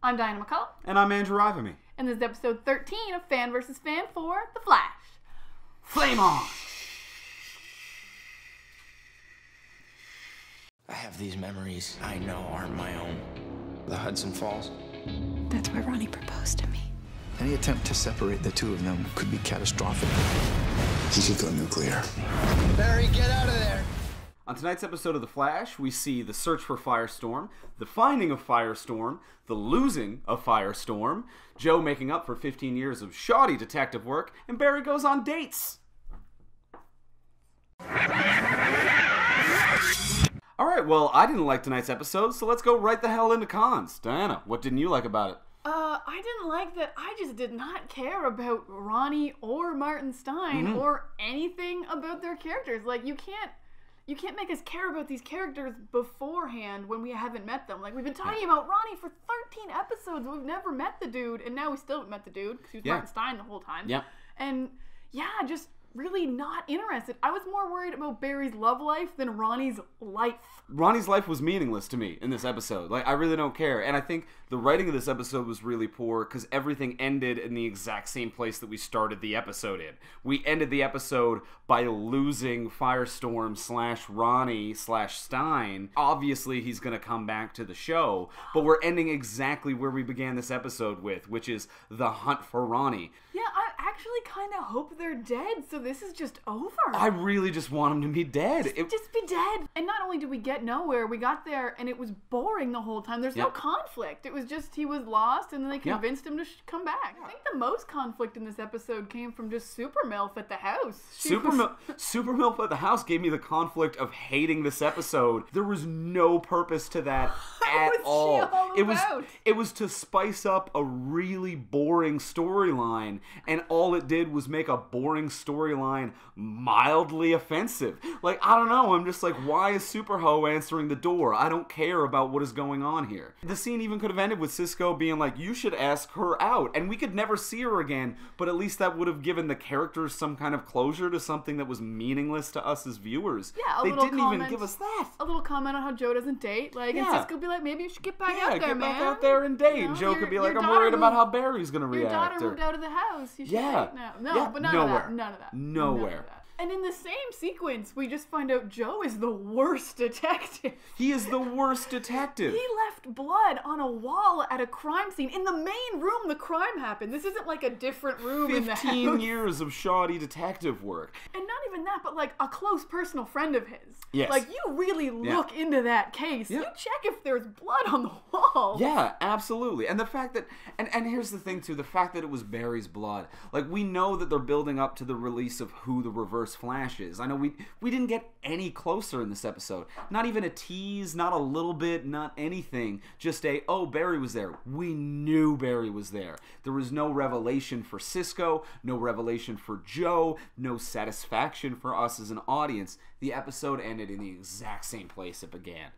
I'm Diana McCullough. And I'm Andrew Ivamy. And this is episode 13 of Fan vs. Fan for The Flash. Flame on! I have these memories I know aren't my own. The Hudson Falls. That's where Ronnie proposed to me. Any attempt to separate the two of them could be catastrophic. He could go nuclear. Barry, get out of there! On tonight's episode of The Flash, we see the search for Firestorm, the finding of Firestorm, the losing of Firestorm, Joe making up for 15 years of shoddy detective work, and Barry goes on dates. Alright, well, I didn't like tonight's episode, so let's go right the hell into cons. Diana, what didn't you like about it? I didn't like that I just did not care about Ronnie or Martin Stein or anything about their characters. Like, you can't make us care about these characters beforehand when we haven't met them. Like, we've been talking about Ronnie for 13 episodes. We've never met the dude, and now we still haven't met the dude because he was Martin Stein the whole time. Yeah. And, yeah, just really not interested. I was more worried about Barry's love life than Ronnie's life. Ronnie's life was meaningless to me in this episode. Like, I really don't care. And I think the writing of this episode was really poor because everything ended in the exact same place that we started the episode in. We ended the episode by losing Firestorm / Ronnie / Stein. Obviously, he's going to come back to the show, but we're ending exactly where we began this episode with, which is the hunt for Ronnie. Yeah, I actually kind of hope they're dead, so this is just over. I really just want him to be dead. Just be dead. And not only did we get nowhere, we got there and it was boring the whole time. There's no conflict. It was just he was lost and then they convinced him to come back. I think the most conflict in this episode came from just Super MILF at the house. Super MILF at the house gave me the conflict of hating this episode. There was no purpose to that at all. It was to spice up a really boring storyline, and all it did was make a boring storyline mildly offensive. Like, I don't know, I'm just like, why is Superho answering the door? I don't care about what is going on here. The scene even could have ended with Cisco being like, you should ask her out, and we could never see her again, but at least that would have given the characters some kind of closure to something that was meaningless to us as viewers. Yeah, they didn't even give us that. A little comment on how Joe doesn't date, like, and Cisco would be like, maybe you should get back out there, get man. back out there and date. And Joe could be like, I'm worried about how Barry's gonna react. Your daughter moved out of the house. You should date now. No, but none of that. Nowhere. And in the same sequence, we just find out Joe is the worst detective. He is the worst detective. He left blood on a wall at a crime scene. In the main room the crime happened. This isn't like a different room in the house. 15 years of shoddy detective work. And not even that, but like a close personal friend of his. Yes. Like, you really look into that case. You check if there's blood on the wall. Yeah, absolutely. And the fact that, and here's the thing too, the fact that it was Barry's blood. Like, we know that they're building up to the release of who the Reverse Flash is. I know we didn't get any closer in this episode. Not even a tease, not a little bit, not anything. Just oh, Barry was there. We knew Barry was there. There was no revelation for Cisco, no revelation for Joe, no satisfaction for us as an audience. The episode ended in the exact same place it began.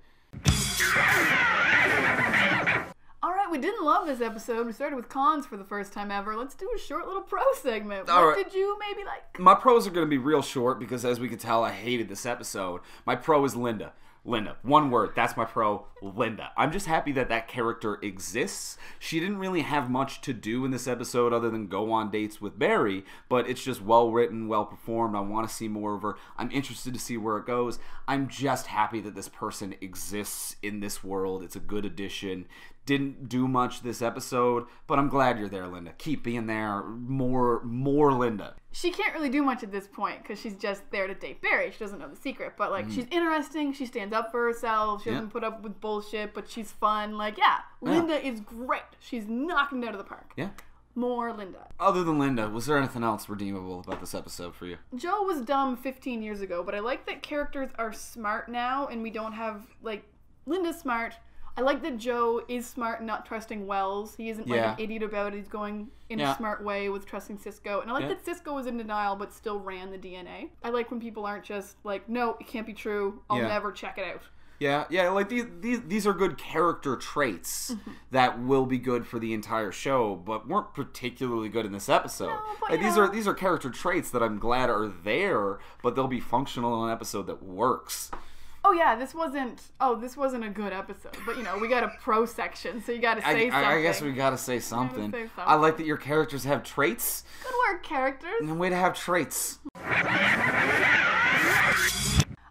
Alright, we didn't love this episode. We started with cons for the first time ever. Let's do a short little pro segment. What did you maybe like? My pros are going to be real short because, as we can tell, I hated this episode. My pro is Linda. Linda. One word. That's my pro. Linda. I'm just happy that that character exists. She didn't really have much to do in this episode other than go on dates with Barry, but it's just well written, well performed. I want to see more of her. I'm interested to see where it goes. I'm just happy that this person exists in this world. It's a good addition. Didn't do much this episode, but I'm glad you're there, Linda. Keep being there. More Linda. She can't really do much at this point because she's just there to date Barry. She doesn't know the secret, but like she's interesting. She stands up for herself. She doesn't put up with bullshit, but she's fun. Like, Linda is great. She's knocking it out of the park. Yeah. More Linda. Other than Linda, was there anything else redeemable about this episode for you? Joe was dumb 15 years ago, but I like that characters are smart now and we don't have, like, Linda's smart. I like that Joe is smart and not trusting Wells. He isn't like an idiot about it. He's going in a smart way with trusting Cisco. And I like that Cisco was in denial but still ran the DNA. I like when people aren't just like, no, it can't be true. I'll never check it out. Yeah, like these are good character traits that will be good for the entire show, but weren't particularly good in this episode. No, but like, these are character traits that I'm glad are there, but they'll be functional in an episode that works. Oh yeah, this wasn't a good episode. But you know, we got a pro section, so you got to say something. I guess we got to say something. I like that your characters have traits. Good work, characters. And way to have traits.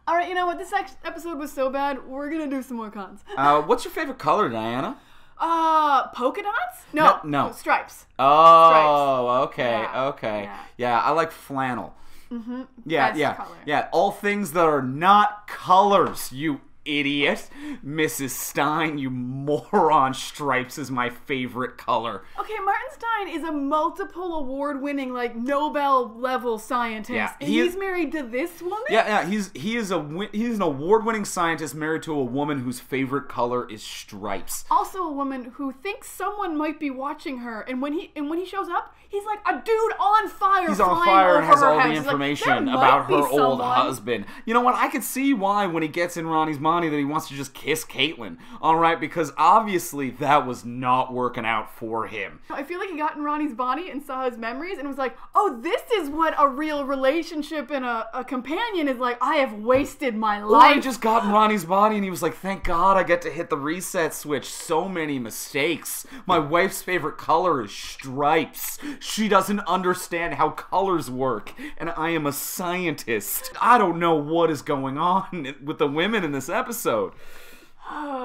All right, you know what? This episode was so bad. We're gonna do some more cons. What's your favorite color, Diana? Polka dots? No. Stripes. Oh, stripes. okay, Yeah. okay. Yeah, I like flannel. Mm-hmm. Yeah. Color. Yeah, all things that are not colors, you idiot. Mrs. Stein, you moron. Stripes is my favorite color. Okay, Martin Stein is a multiple award-winning, like, Nobel-level scientist. Yeah, and he's married to this woman? Yeah, he's an award-winning scientist married to a woman whose favorite color is stripes. Also a woman who thinks someone might be watching her, and when he shows up, he's like a dude on fire. He's on fire and has all the house. information about her old husband. You know what? I could see why when he gets in Ronnie's money that he wants to just kiss Caitlin. All right, because obviously that was not working out for him. I feel like he got in Ronnie's body and saw his memories and was like, oh, this is what a real relationship and a companion is like. I have wasted my life. Or he just got in Ronnie's body and he was like, thank God I get to hit the reset switch. So many mistakes. My wife's favorite color is stripes. She doesn't understand how colors work, and I am a scientist. I don't know what is going on with the women in this episode.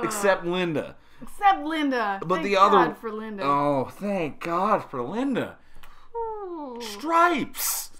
Except Linda. But thank the other God for Linda. Oh, thank God for Linda. Ooh. Stripes.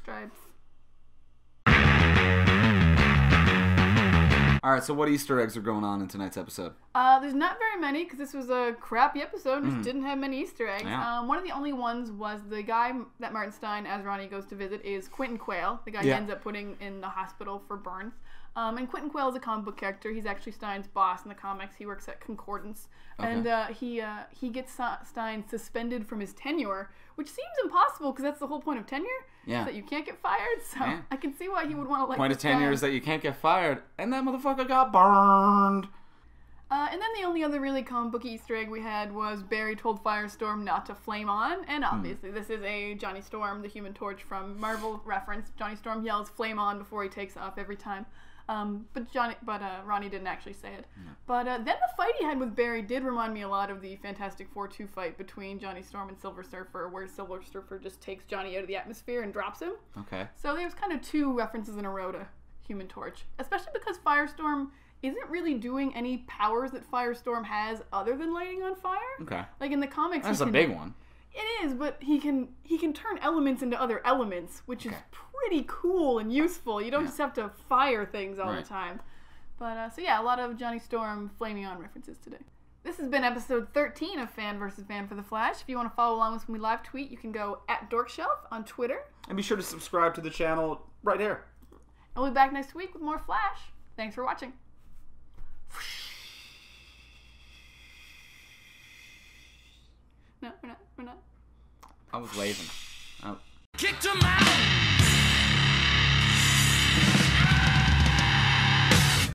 Alright, so what Easter eggs are going on in tonight's episode? There's not very many, because this was a crappy episode. Just didn't have many Easter eggs. Yeah. One of the only ones was the guy that Martin Stein, as Ronnie goes to visit, is Quentin Quayle, the guy he ends up putting in the hospital for burns. And Quentin Quayle is a comic book character. He's actually Stein's boss in the comics. He works at Concordance. Okay. And he gets Stein suspended from his tenure, which seems impossible, because that's the whole point of tenure. Yeah. Is that you can't get fired. So I can see why he would want to point of tenure is that you can't get fired, and that motherfucker got burned. And then the only other really comic book Easter egg we had was Barry told Firestorm not to flame on, and obviously this is a Johnny Storm, the Human Torch from Marvel reference. Johnny Storm yells flame on before he takes off every time. But Ronnie didn't actually say it. No. But then the fight he had with Barry did remind me a lot of the Fantastic Four 2 fight between Johnny Storm and Silver Surfer, where Silver Surfer just takes Johnny out of the atmosphere and drops him. Okay. So there's kind of two references in a row to Human Torch, especially because Firestorm isn't really doing any powers that Firestorm has other than lighting on fire. Okay. Like in the comics, that's a big one. It is, but he can turn elements into other elements, which is pretty cool and useful. You don't just have to fire things all the time. But so yeah, a lot of Johnny Storm flaming on references today. This has been episode 13 of Fan vs. Fan for the Flash. If you want to follow along with us when we live tweet, you can go @Dorkshelf on Twitter. And be sure to subscribe to the channel right here. And we'll be back next week with more Flash. Thanks for watching. No, we're not. I was waving. Kicked him out!